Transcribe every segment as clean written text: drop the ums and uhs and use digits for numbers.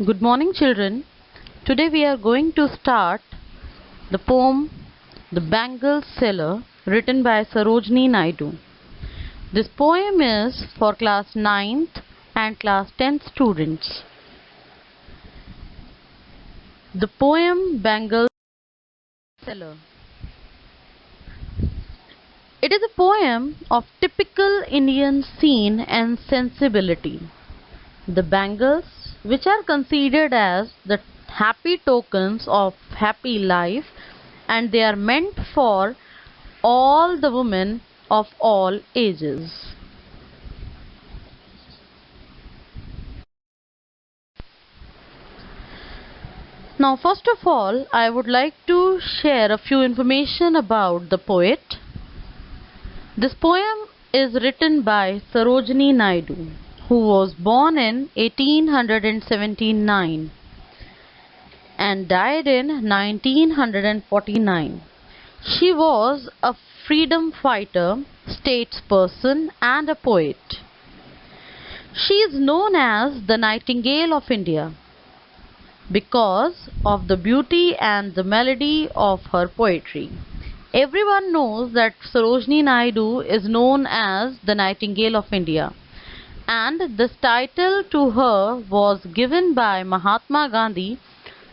Good morning, children. Today we are going to start the poem The Bangle Seller, written by Sarojini Naidu. This poem is for class 9th and class 10th students. The poem Bangle Seller. It is a poem of typical Indian scene and sensibility. The bangles, which are considered as the happy tokens of happy life, and they are meant for all the women of all ages. Now, first of all, I would like to share a few information about the poet. This poem is written by Sarojini Naidu, who was born in 1879 and died in 1949. She was a freedom fighter, statesperson, and a poet. She is known as the Nightingale of India because of the beauty and the melody of her poetry. Everyone knows that Sarojini Naidu is known as the Nightingale of India, and this title to her was given by Mahatma Gandhi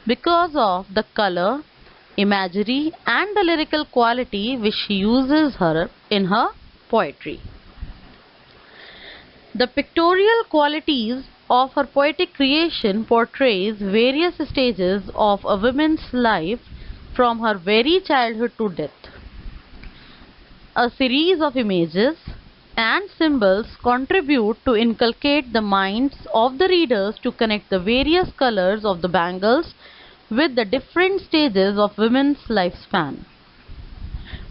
because of the color, imagery, and the lyrical quality which she uses in her poetry. The pictorial qualities of her poetic creation portrays various stages of a woman's life from her very childhood to death. A series of images and symbols contribute to inculcate the minds of the readers to connect the various colors of the bangles with the different stages of women's lifespan.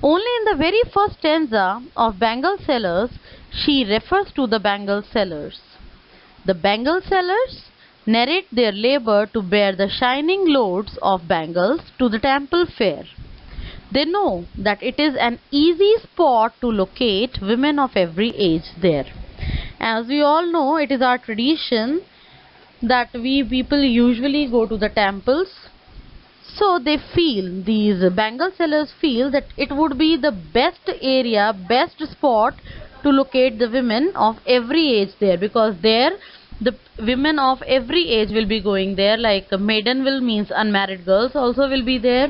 Only in the very first stanza of Bangle Sellers, she refers to the bangle sellers. The bangle sellers narrate their labor to bear the shining loads of bangles to the temple fair. They know that it is an easy spot to locate women of every age there. As we all know, it is our tradition that we people usually go to the temples. So these bangle sellers feel that it would be the best area, best spot to locate the women of every age there, because there the women of every age will be going there, like maiden will means unmarried girls also will be there,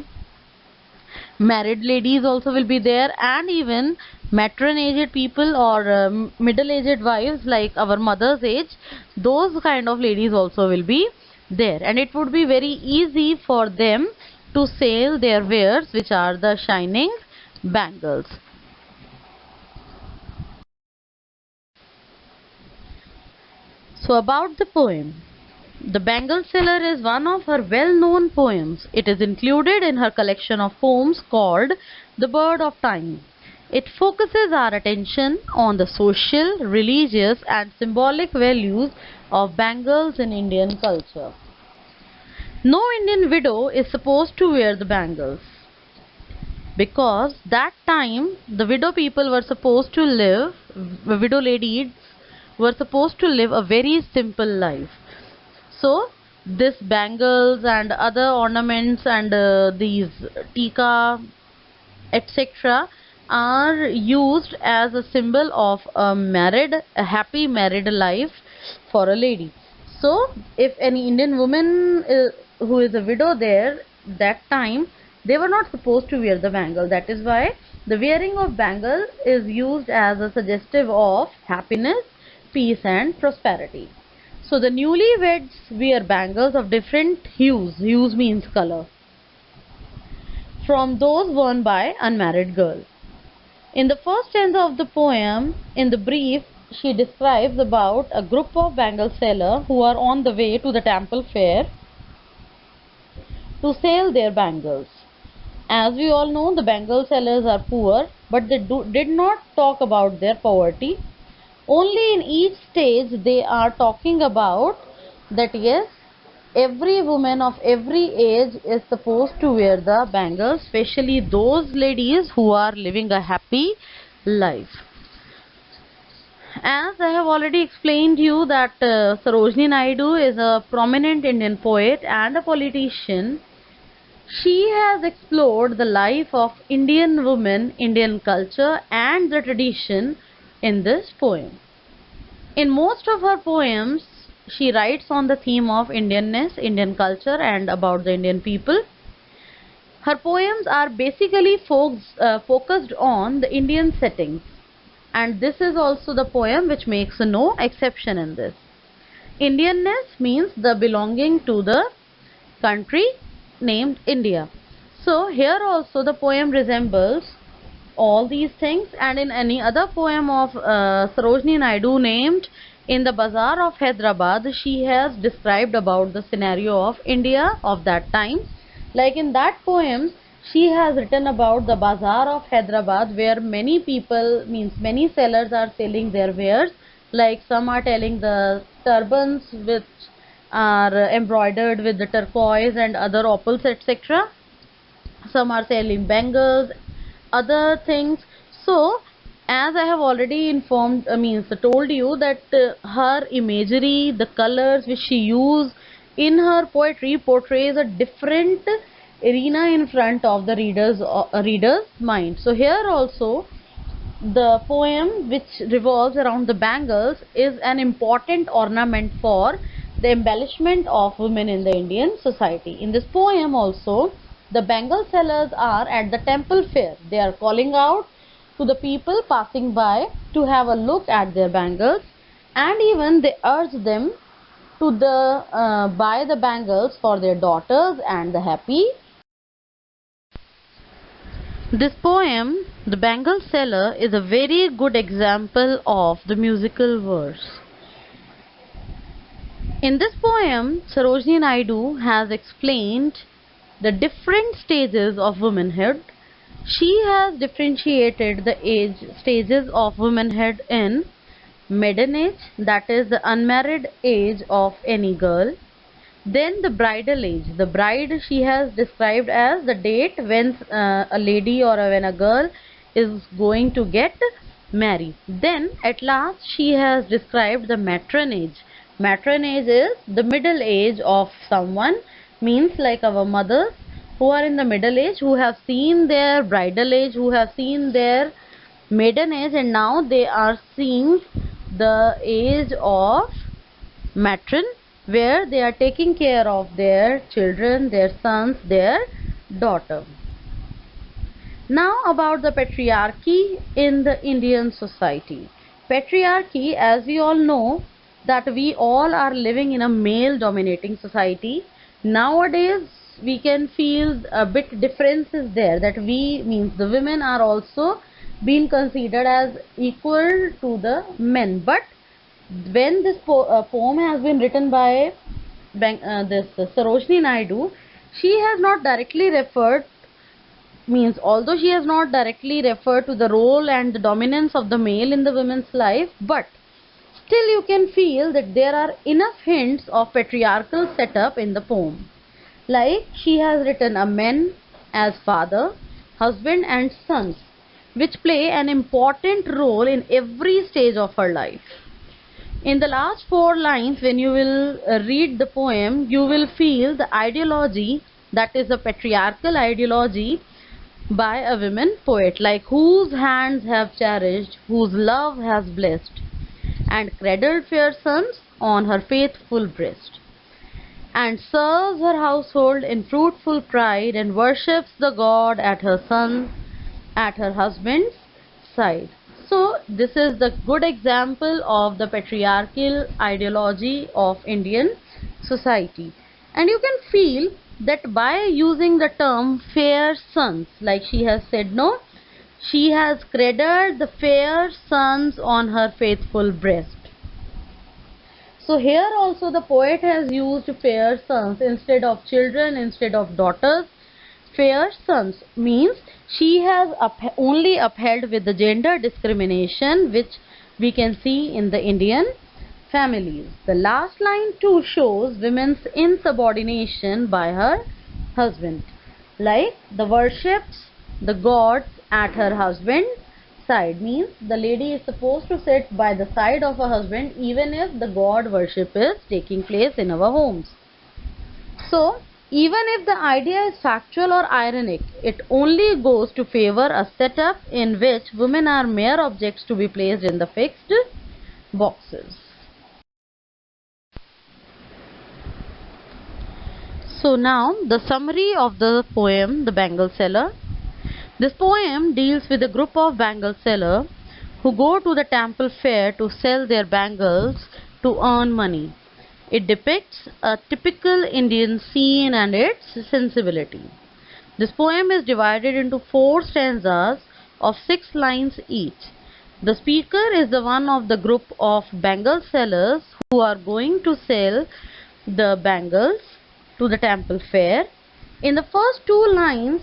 married ladies also will be there, and even matron aged people or middle aged wives like our mother's age, those kind of ladies also will be there, and it would be very easy for them to sell their wares, which are the shining bangles. So about the poem, The Bangle Seller is one of her well-known poems. It is included in her collection of poems called The Bird of Time. It focuses our attention on the social, religious, and symbolic values of bangles in Indian culture. No Indian widow is supposed to wear the bangles, because that time the widow people were supposed to live, widow ladies were supposed to live a very simple life. So this bangles and other ornaments and these tika etc. are used as a symbol of a happy married life for a lady. So if any Indian woman who is a widow there, that time they were not supposed to wear the bangle. That is why the wearing of bangle is used as a suggestive of happiness, peace, and prosperity. So the newlyweds wear bangles of different hues. Hues means color, from those worn by unmarried girls. In the first stanza of the poem, in the brief, she describes about a group of bangle sellers who are on the way to the temple fair to sell their bangles. As we all know, the bangle sellers are poor, but they did not talk about their poverty. Only in each stage they are talking about that yes, every woman of every age is supposed to wear the bangles, especially those ladies who are living a happy life. As I have already explained you that Sarojini Naidu is a prominent Indian poet and a politician. She has explored the life of Indian women, Indian culture and the tradition in this poem. In most of her poems, she writes on the theme of Indianness, Indian culture and about the Indian people. Her poems are basically focused on the Indian settings, and this is also the poem which makes no exception in this. Indianness means the belonging to the country named India. So here also the poem resembles all these things, and in any other poem of Sarojini Naidu named In the Bazaar of Hyderabad, she has described about the scenario of India of that time. Like in that poem, she has written about the Bazaar of Hyderabad, where many people, means many sellers are selling their wares. Like some are telling the turbans which are embroidered with the turquoise and other opals, etc. Some are selling bangles, other things. So as I have already informed, means told you that her imagery, the colors which she used in her poetry portrays a different arena in front of the reader's mind. So here also the poem which revolves around the bangles is an important ornament for the embellishment of women in the Indian society. In this poem also, the bangle sellers are at the temple fair. They are calling out to the people passing by to have a look at their bangles, and even they urge them to buy the bangles for their daughters and the happy. This poem, The Bangle Seller, is a very good example of the musical verse. In this poem, Sarojini Naidu has explained the different stages of womanhood. She has differentiated the stages of womanhood in maiden age, that is the unmarried age of any girl. Then the bridal age. The bride she has described as the date when a lady or when a girl is going to get married. Then at last she has described the matron age. Matron age is the middle age of someone, means like our mothers who are in the middle age, who have seen their bridal age, who have seen their maiden age, and now they are seeing the age of matron, where they are taking care of their children, their sons, their daughter. Now about the patriarchy in the Indian society. Patriarchy, as we all know, that we all are living in a male dominating society. Nowadays we can feel a bit differences there, that we, means the women, are also being considered as equal to the men. But when this poem has been written by this Sarojini Naidu, she has not directly referred, means although she has not directly referred to the role and the dominance of the male in the women's life, but still you can feel that there are enough hints of patriarchal setup in the poem. Like she has written a man as father, husband and sons, which play an important role in every stage of her life. In the last 4 lines, when you will read the poem, you will feel the ideology, that is a patriarchal ideology by a women poet, like whose hands have cherished, whose love has blessed, and cradled fair sons on her faithful breast, and serves her household in fruitful pride, and worships the God at her husband's side. So this is the good example of the patriarchal ideology of Indian society. And you can feel that by using the term fair sons, like she has said, no, she has cradled the fair sons on her faithful breast. So here also the poet has used fair sons instead of children, instead of daughters. Fair sons means she has only upheld with the gender discrimination which we can see in the Indian families. The last line too shows women's insubordination by her husband, like the worships the gods at her husband's side, means the lady is supposed to sit by the side of her husband even if the god worship is taking place in our homes. So, even if the idea is factual or ironic, it only goes to favor a setup in which women are mere objects to be placed in the fixed boxes. So now the summary of the poem The Bangle Seller. This poem deals with a group of bangle sellers who go to the temple fair to sell their bangles to earn money. It depicts a typical Indian scene and its sensibility. This poem is divided into 4 stanzas of 6 lines each. The speaker is the one of the group of bangle sellers who are going to sell the bangles to the temple fair. In the first 2 lines,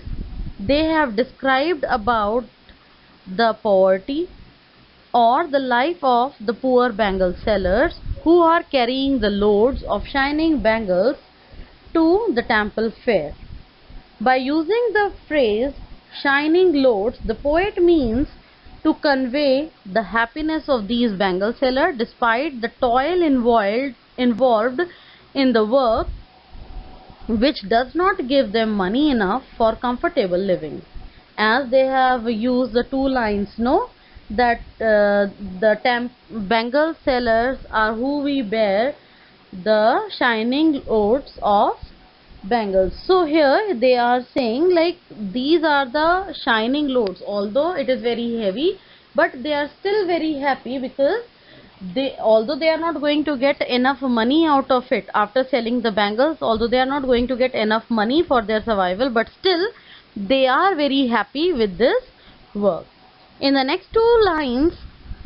they have described about the poverty or the life of the poor bangle sellers who are carrying the loads of shining bangles to the temple fair. By using the phrase shining loads, the poet means to convey the happiness of these bangle sellers despite the toil involved in the work, which does not give them money enough for comfortable living. As they have used the 2 lines, no, that the bangle sellers are who we bear the shining loads of bangles. So here they are saying like these are the shining loads, although it is very heavy, but they are still very happy because although they are not going to get enough money out of it after selling the bangles, although they are not going to get enough money for their survival, but still they are very happy with this work. In the next 2 lines,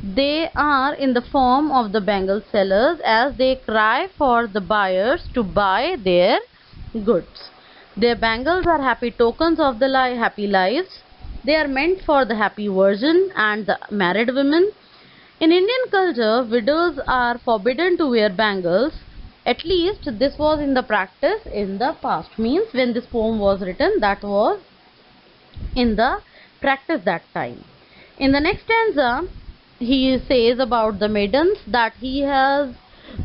they are in the form of the bangle sellers as they cry for the buyers to buy their goods. Their bangles are happy tokens of the happy lives. They are meant for the happy virgin and the married women. In Indian culture, widows are forbidden to wear bangles. At least this was in the practice in the past. Means when this poem was written, that was in the practice that time. In the next stanza, he says about the maidens that he has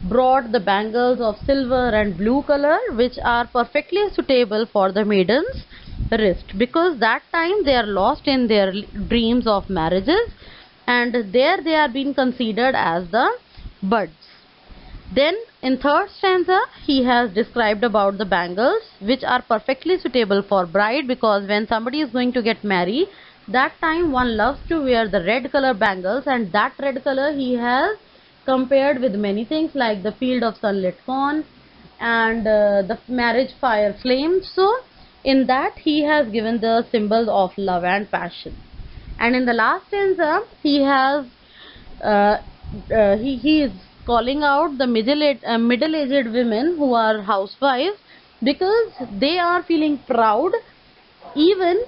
brought the bangles of silver and blue color which are perfectly suitable for the maidens' wrist, because that time they are lost in their dreams of marriages and there they are being considered as the buds. Then in 3rd stanza he has described about the bangles which are perfectly suitable for bride, because when somebody is going to get married, that time one loves to wear the red color bangles, and that red color he has compared with many things like the field of sunlit corn and the marriage fire flame. So in that he has given the symbols of love and passion. And in the last stanza he has he is calling out the middle-aged women who are housewives, because they are feeling proud, even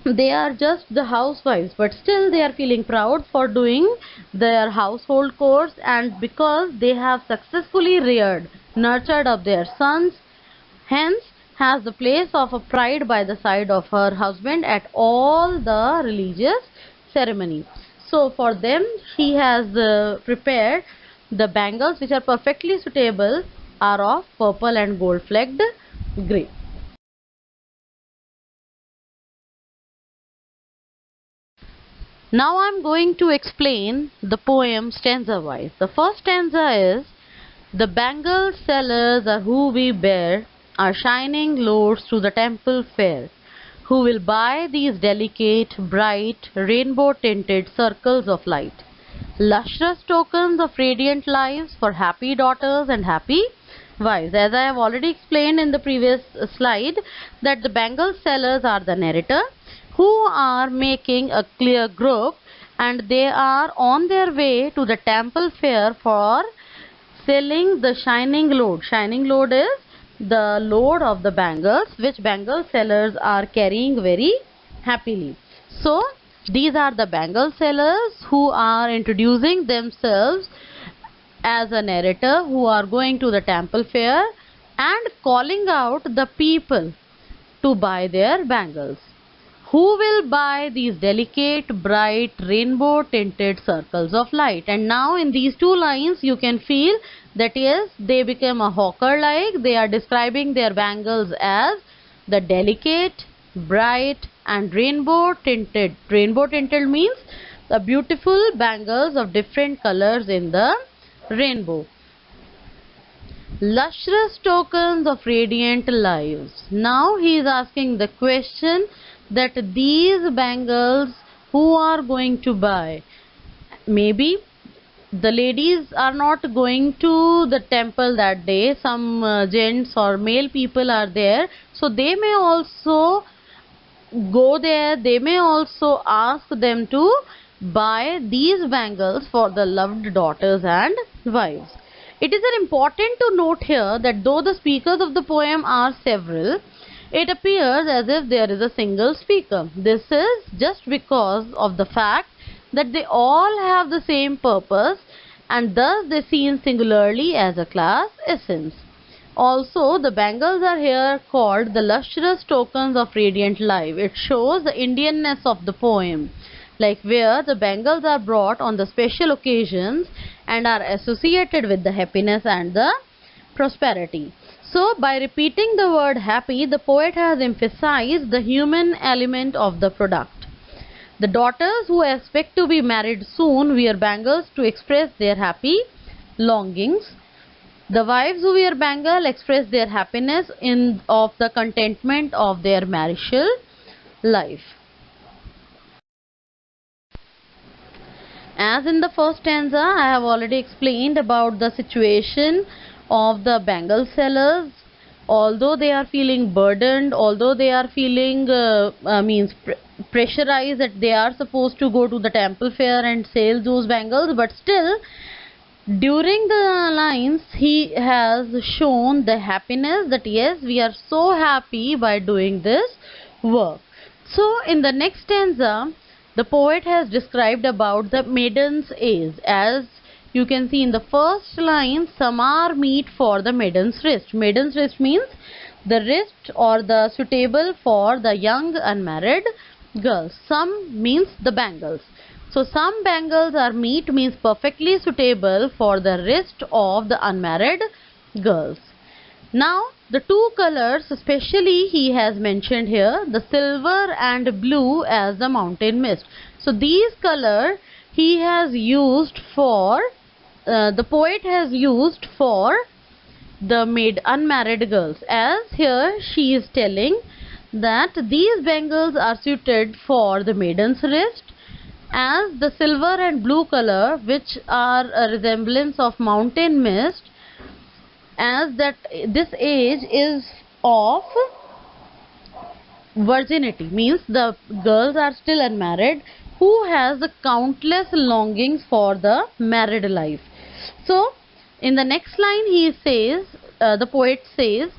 they are just the housewives, but still they are feeling proud for doing their household chores, and because they have successfully reared, nurtured up their sons, hence has the place of a pride by the side of her husband at all the religious ceremonies. So for them he has prepared the bangles which are perfectly suitable, are of purple and gold flecked grey. Now I am going to explain the poem stanza wise. The first stanza is: the bangle sellers are who we bear our shining loads to the temple fair, who will buy these delicate, bright, rainbow-tinted circles of light, lustrous tokens of radiant lives for happy daughters and happy wives. As I have already explained in the previous slide, that the bangle sellers are the narrator, who are making a clear group, and they are on their way to the temple fair for selling the shining load. Shining load is the load of the bangles which bangle sellers are carrying very happily. So these are the bangle sellers who are introducing themselves as a narrator, who are going to the temple fair and calling out the people to buy their bangles. Who will buy these delicate, bright, rainbow-tinted circles of light? And now in these two lines you can feel that yes, they become a hawker-like. They are describing their bangles as the delicate, bright and rainbow-tinted. Rainbow-tinted means the beautiful bangles of different colors in the rainbow. Lustrous tokens of radiant lives. Now he is asking the question that these bangles who are going to buy? Maybe the ladies are not going to the temple that day, some gents or male people are there, so they may also go there, they may also ask them to buy these bangles for the loved daughters and wives. It is important to note here that though the speakers of the poem are several, it appears as if there is a single speaker. This is just because of the fact that they all have the same purpose and thus they seen singularly as a class essence. Also, the bangles are here called the lustrous tokens of radiant life. It shows the Indianness of the poem, like where the bangles are brought on the special occasions and are associated with the happiness and the prosperity. So, by repeating the word happy, the poet has emphasized the human element of the product. The daughters who expect to be married soon wear bangles to express their happy longings. The wives who wear bangle express their happiness of the contentment of their marital life. As in the first stanza, I have already explained about the situation of the bangle sellers. Although they are feeling burdened, although they are feeling pressurized that they are supposed to go to the temple fair and sell those bangles, but still during the lines he has shown the happiness that yes, we are so happy by doing this work. So in the next stanza the poet has described about the maiden's age. As you can see in the first line, some are meet for the maiden's wrist. Maiden's wrist means the wrist or the suitable for the young unmarried girls. Some means the bangles. So some bangles are meet means perfectly suitable for the wrist of the unmarried girls. Now the two colors especially he has mentioned here, the silver and blue as the mountain mist. So these color he has used for the poet has used for the unmarried girls, as here she is telling that these bangles are suited for the maiden's wrist, as the silver and blue color which are a resemblance of mountain mist, as that this age is of virginity, means the girls are still unmarried who has the countless longings for the married life. So in the next line he says, the poet says,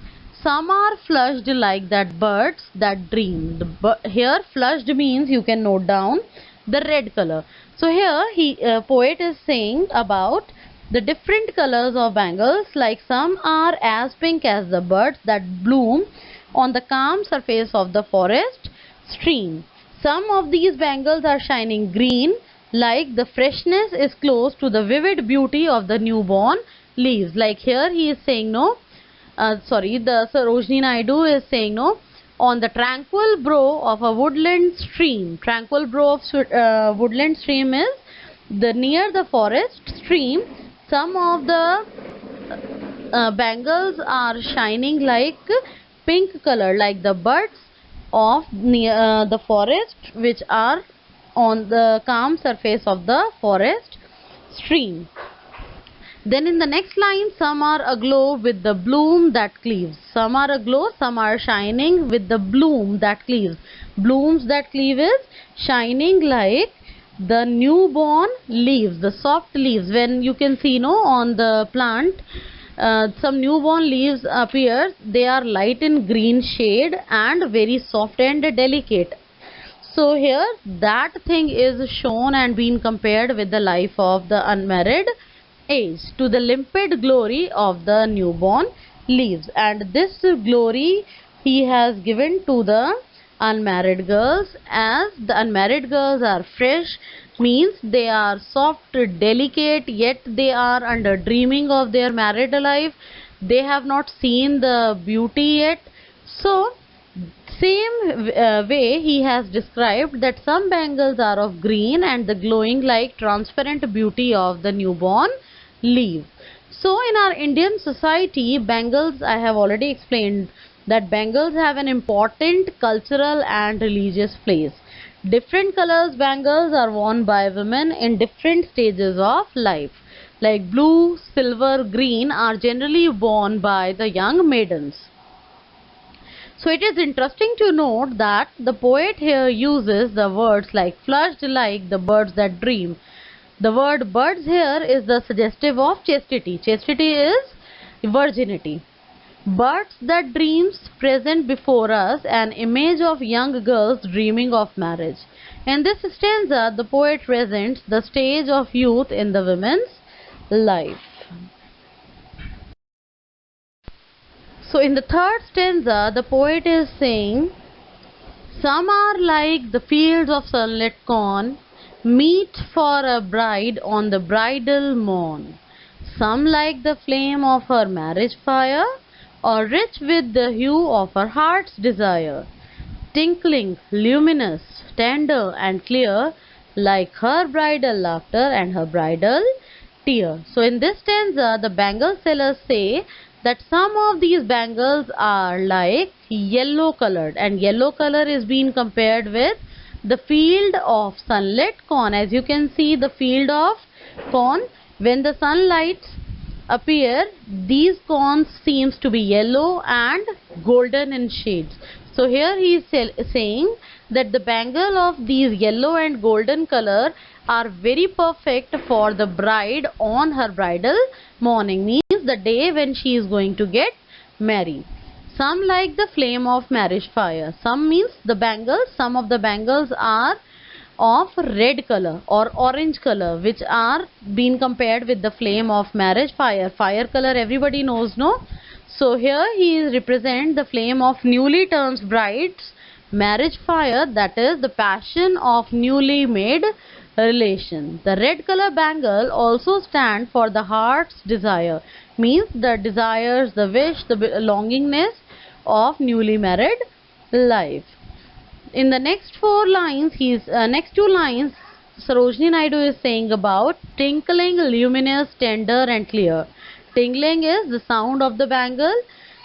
some are flushed like that birds that dream. Here flushed means, you can note down, the red color. So here poet is saying about the different colors of bangles, like some are as pink as the birds that bloom on the calm surface of the forest stream. Some of these bangles are shining green, like the freshness is close to the vivid beauty of the newborn leaves. Like here he is saying the Sarojini Naidu is saying on the tranquil brow of a woodland stream. Tranquil brow of woodland stream is the near the forest stream. Some of the bangles are shining like pink color, like the birds of near the forest which are on the calm surface of the forest stream. Then in the next line, some are aglow with the bloom that cleaves. Some are aglow, some are shining with the bloom that cleaves. Blooms that cleave is shining like the newborn leaves, the soft leaves. When you can see on the plant, some newborn leaves appear, they are light in green shade and very soft and delicate. So here that thing is shown and being compared with the life of the unmarried age, to the limpid glory of the newborn leaves, and this glory he has given to the unmarried girls, as the unmarried girls are fresh, means they are soft, delicate, yet they are under dreaming of their married life. They have not seen the beauty yet. So same way he has described that some bangles are of green and the glowing like transparent beauty of the newborn leaves. So in our Indian society, bangles, I have already explained that bangles have an important cultural and religious place. Different colors bangles are worn by women in different stages of life. Like blue, silver, green are generally worn by the young maidens. So it is interesting to note that the poet here uses the words like flushed like the birds that dream. The word birds here is the suggestive of chastity. Chastity is virginity. Birds that dreams present before us an image of young girls dreaming of marriage. In this stanza, the poet presents the stage of youth in the women's life. So in the third stanza, the poet is saying, some are like the fields of sunlit corn, meet for a bride on the bridal morn. Some like the flame of her marriage fire, or rich with the hue of her heart's desire, tinkling, luminous, tender and clear, like her bridal laughter and her bridal tear. So in this stanza, the bangle sellers say that some of these bangles are like yellow colored, and yellow color is being compared with the field of sunlit corn. As you can see, the field of corn, when the sunlight appear, these corns seems to be yellow and golden in shades. So here he is saying that the bangle of these yellow and golden color are very perfect for the bride on her bridal morning, means the day when she is going to get married. Some like the flame of marriage fire. Some means the bangles, some of the bangles are of red color or orange color, which are being compared with the flame of marriage fire. Fire color everybody knows, no? So here he is represent the flame of newly turned brides marriage fire, that is the passion of newly made relation. The red color bangle also stand for the heart's desire, means the desires, the wish, the longingness of newly married life. In the next four lines, next two lines, Sarojini Naidu is saying about tinkling, luminous, tender and clear. Tingling is the sound of the bangle,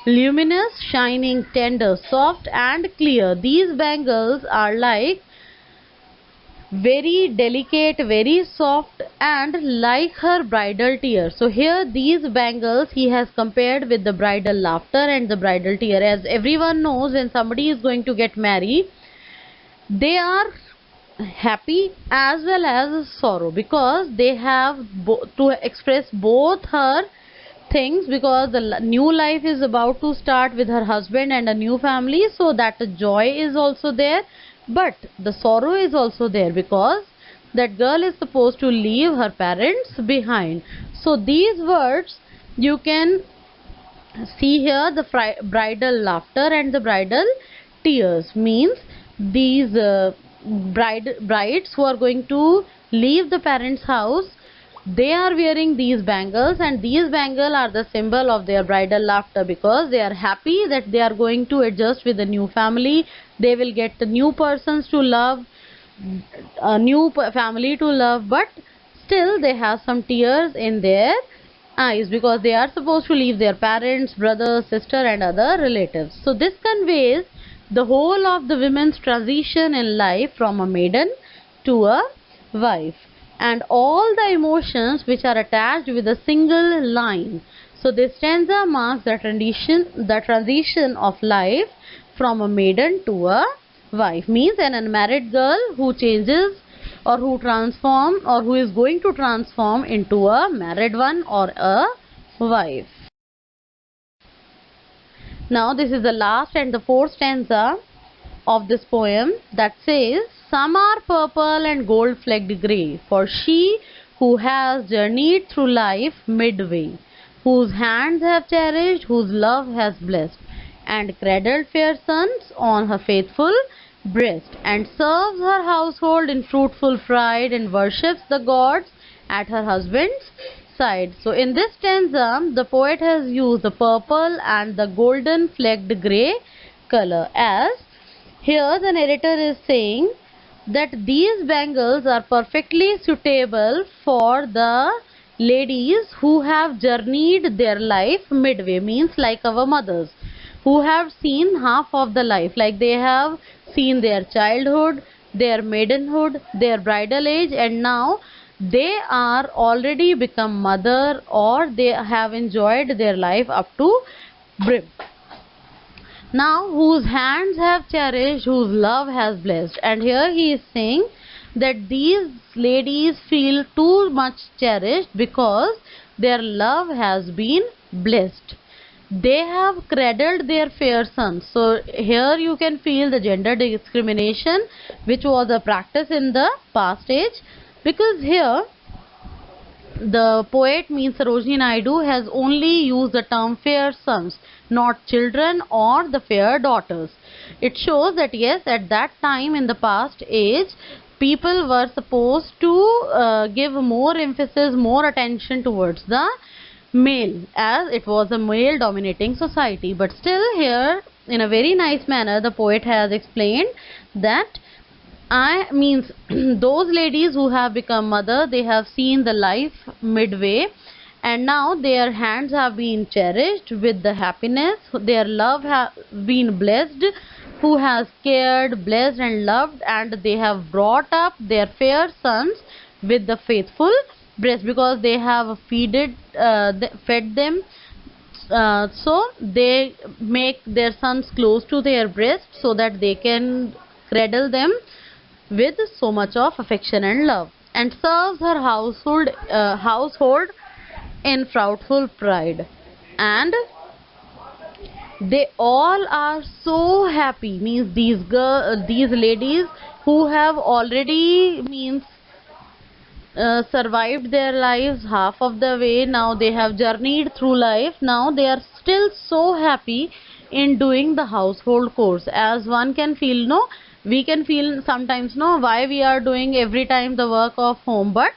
luminous, shining, tender, soft and clear. These bangles are like very delicate, very soft and like her bridal tear. So here these bangles he has compared with the bridal laughter and the bridal tear. As everyone knows, when somebody is going to get married, they are happy as well as sorrow, because they have to express both her things, because the new life is about to start with her husband and a new family, so that the joy is also there, but the sorrow is also there, because that girl is supposed to leave her parents behind. So these words you can see here, the bridal laughter and the bridal tears, means these brides who are going to leave the parents' house, they are wearing these bangles, and these bangles are the symbol of their bridal laughter, because they are happy that they are going to adjust with a new family, they will get the new persons to love, a new family to love, but still they have some tears in their eyes, because they are supposed to leave their parents, brother, sister and other relatives. So this conveys the whole of the women's transition in life from a maiden to a wife, and all the emotions which are attached with a single line. So this stanza marks the transition of life from a maiden to a wife, means an unmarried girl who changes or who transform or who is going to transform into a married one or a wife. Now this is the last and the fourth stanza of this poem, that says, some are purple and gold flecked grey, for she who has journeyed through life midway, whose hands have cherished, whose love has blessed, and cradled fair sons on her faithful breast, and serves her household in fruitful pride, and worships the gods at her husband's side. So in this stanza, the poet has used the purple and the golden flecked grey color, as here the narrator is saying that these bangles are perfectly suitable for the ladies who have journeyed their life midway, means like our mothers who have seen half of the life, like they have seen their childhood, their maidenhood, their bridal age, and now they are already become mother, or they have enjoyed their life up to brim. Now whose hands have cherished, whose love has blessed. And here he is saying that these ladies feel too much cherished because their love has been blessed. They have cradled their fair sons. So here you can feel the gender discrimination which was a practice in the past age, because here the poet, means Sarojini Naidu, has only used the term fair sons, not children or the fair daughters. It shows that yes, at that time in the past age, people were supposed to give more emphasis, more attention towards the male, as it was a male dominating society. But still here, in a very nice manner, the poet has explained that means those ladies who have become mother, they have seen the life midway, and now their hands have been cherished with the happiness, their love have been blessed, who has cared, blessed and loved, and they have brought up their fair sons with the faithful breast, because they have fed them, so they make their sons close to their breast so that they can cradle them with so much of affection and love, and serves her household in fruitful pride. And they all are so happy, means these ladies who have already, means survived their lives half of the way, now they have journeyed through life, now they are still so happy in doing the household chores. As one can feel, no, we can feel sometimes, no, why we are doing every time the work of home, but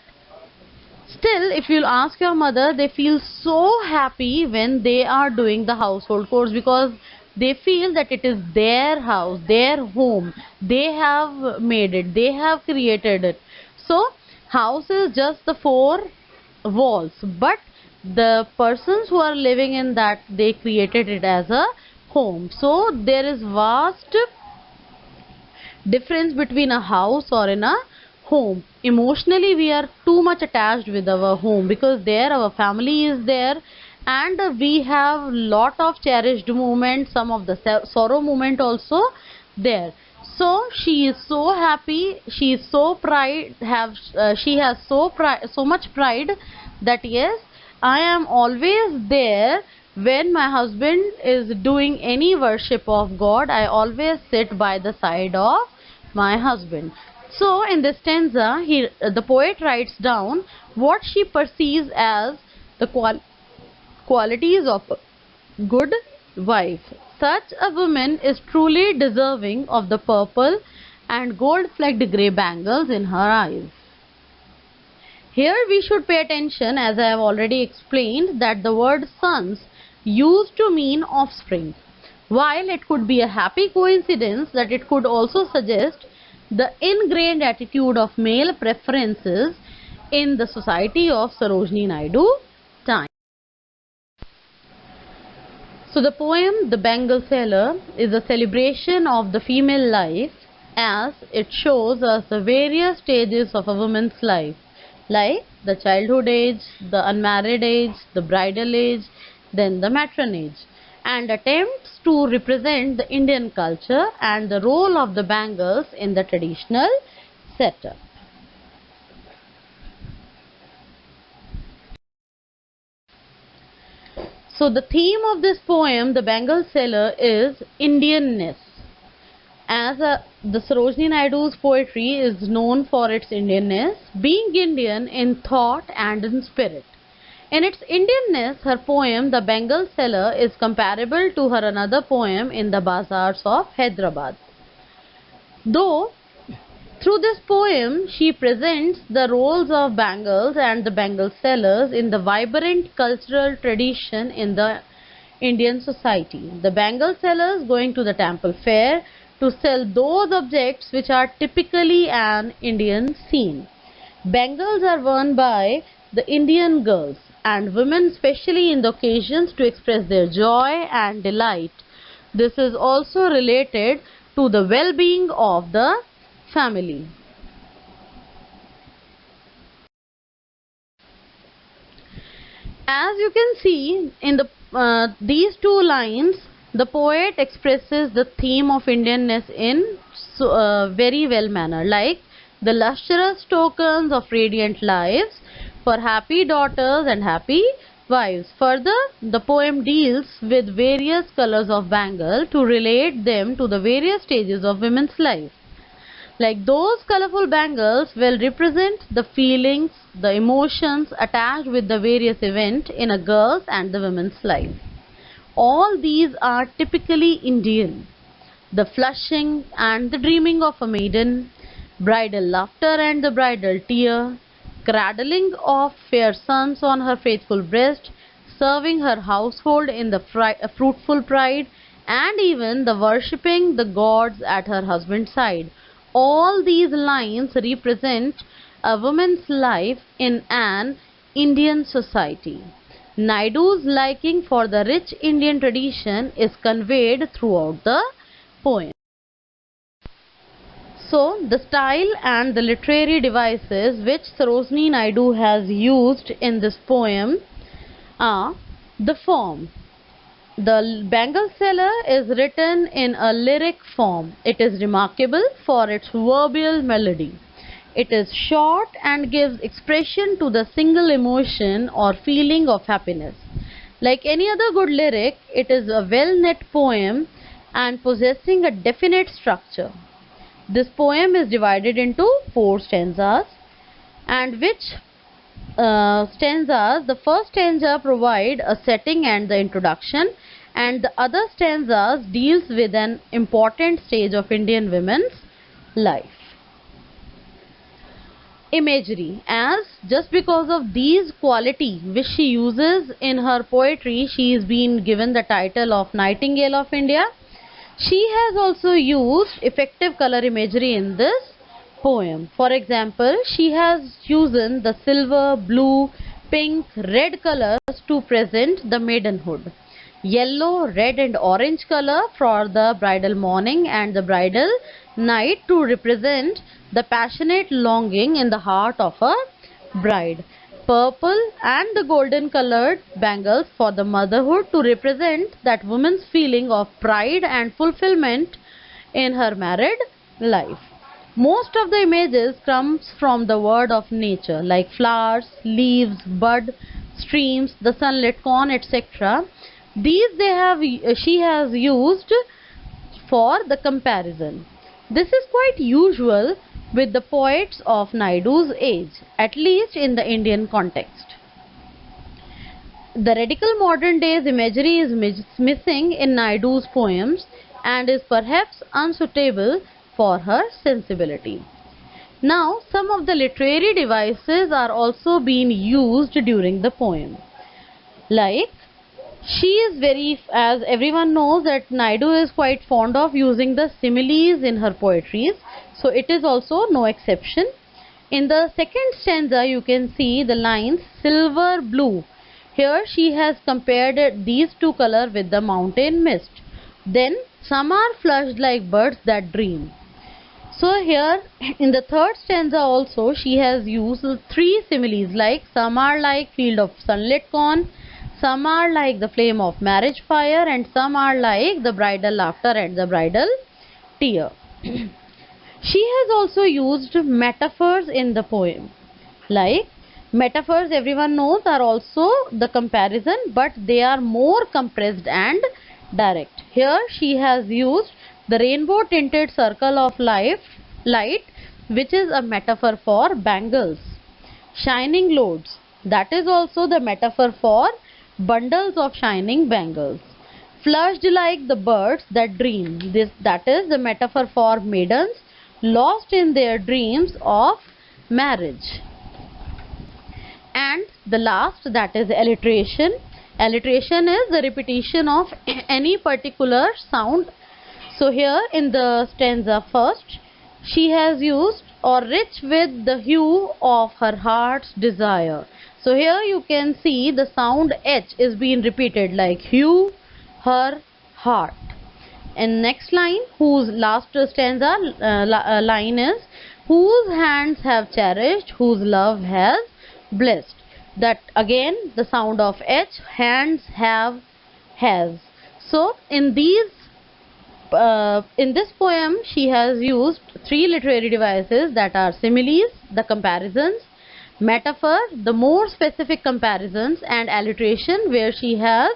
still if you'll ask your mother, they feel so happy when they are doing the household chores, because they feel that it is their house, their home, they have made it, they have created it. So house is just the four walls, but the persons who are living in that, they created it as a home. So there is vast difference between a house or in a home. Emotionally we are too much attached with our home, because there our family is there, and we have lot of cherished moments, some of the sorrow moment also there. So she is so happy, she is so she has so much pride that yes, I am always there. When my husband is doing any worship of God, I always sit by the side of my husband. So in this stanza, the poet writes down what she perceives as the qualities of a good wife. Such a woman is truly deserving of the purple and gold flecked grey bangles in her eyes. Here we should pay attention, as I have already explained, that the word sons used to mean offspring. While it could be a happy coincidence that it could also suggest the ingrained attitude of male preferences in the society of Sarojini Naidu time. So the poem The Bangle Seller is a celebration of the female life, as it shows us the various stages of a woman's life, like the childhood age, the unmarried age, the bridal age, then the matron age, and attempts to represent the Indian culture and the role of the bangles in the traditional setup. So the theme of this poem, The Bangle Seller, is Indianness. As the Sarojini Naidu's poetry is known for its Indianness, being Indian in thought and in spirit. In its Indianness, her poem The Bengal Seller is comparable to her another poem in the bazaars of Hyderabad. Though through this poem she presents the roles of bangles and the bangle sellers in the vibrant cultural tradition in the Indian society. The bangle sellers going to the temple fair to sell those objects which are typically an Indian scene. Bangles are worn by the Indian girls and women, especially in the occasions to express their joy and delight. This is also related to the well-being of the family. As you can see in these two lines, the poet expresses the theme of Indianness in very well manner, like the lustrous tokens of radiant lives for happy daughters and happy wives. Further, the poem deals with various colors of bangle to relate them to the various stages of women's life. Like those colorful bangles will represent the feelings, the emotions attached with the various events in a girl's and the women's life. All these are typically Indian. The flushing and the dreaming of a maiden, bridal laughter and the bridal tear, cradling of fair sons on her faithful breast, serving her household in the fruitful pride, and even the worshipping the gods at her husband's side. All these lines represent a woman's life in an Indian society. Naidu's liking for the rich Indian tradition is conveyed throughout the poem. So, the style and the literary devices which Sarojini Naidu has used in this poem are the form. The Bengal Seller is written in a lyric form. It is remarkable for its verbal melody. It is short and gives expression to the single emotion or feeling of happiness. Like any other good lyric, it is a well-knit poem and possessing a definite structure. This poem is divided into 4 stanzas, and which stanzas, the first stanza provide a setting and the introduction, and the other stanzas deals with an important stage of Indian women's life. Imagery. As just because of these qualities which she uses in her poetry, she is being given the title of Nightingale of India. She has also used effective color imagery in this poem. For example, she has chosen the silver, blue, pink, red colors to present the maidenhood. Yellow, red and orange color for the bridal morning and the bridal night to represent the passionate longing in the heart of a bride. Purple and the golden colored bangles for the motherhood to represent that woman's feeling of pride and fulfillment in her married life. Most of the images comes from the word of nature, like flowers, leaves, bud, streams, the sunlit corn, etc. These she has used for the comparison. This is quite usual with the poets of Naidu's age, at least in the Indian context. The radical modern days imagery is missing in Naidu's poems and is perhaps unsuitable for her sensibility. Now, some of the literary devices are also being used during the poem. Like, she is as everyone knows that Naidu is quite fond of using the similes in her poetries, so it is also no exception. In the second stanza, you can see the lines silver, blue. Here she has compared these two colors with the mountain mist. Then, some are flushed like birds that dream. So here in the third stanza also she has used 3 similes, like some are like field of sunlit corn, some are like the flame of marriage fire, and some are like the bridal laughter and the bridal tear. She has also used metaphors in the poem. Like metaphors, everyone knows, are also the comparison, but they are more compressed and direct. Here she has used the rainbow tinted circle of light, which is a metaphor for bangles, shining lords, That is also the metaphor for bundles of shining bangles. Flushed like the birds that dream. That is the metaphor for maidens lost in their dreams of marriage. And the last, that is alliteration. Alliteration is the repetition of any particular sound. So here in the stanza first, she has used or rich with the hue of her heart's desire. So here you can see the sound H is being repeated like hue, her, heart. And next line, whose last stanza line is, whose hands have cherished, whose love has blessed. That again the sound of H, hands, have, has. So in this poem she has used three literary devices, that are similes, the comparisons, metaphor, the more specific comparisons, and alliteration, where she has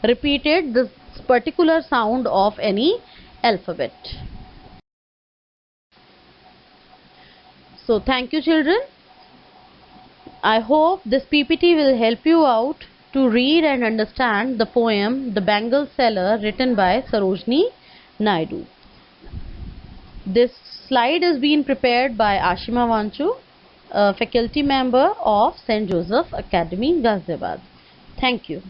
repeated this particular sound of any alphabet. So thank you children. I hope this PPT will help you out to read and understand the poem The Bangle Seller, written by Sarojini Naidu. This slide is being prepared by Ashima Vanchu, a faculty member of St. Joseph Academy, Ghaziabad. Thank you.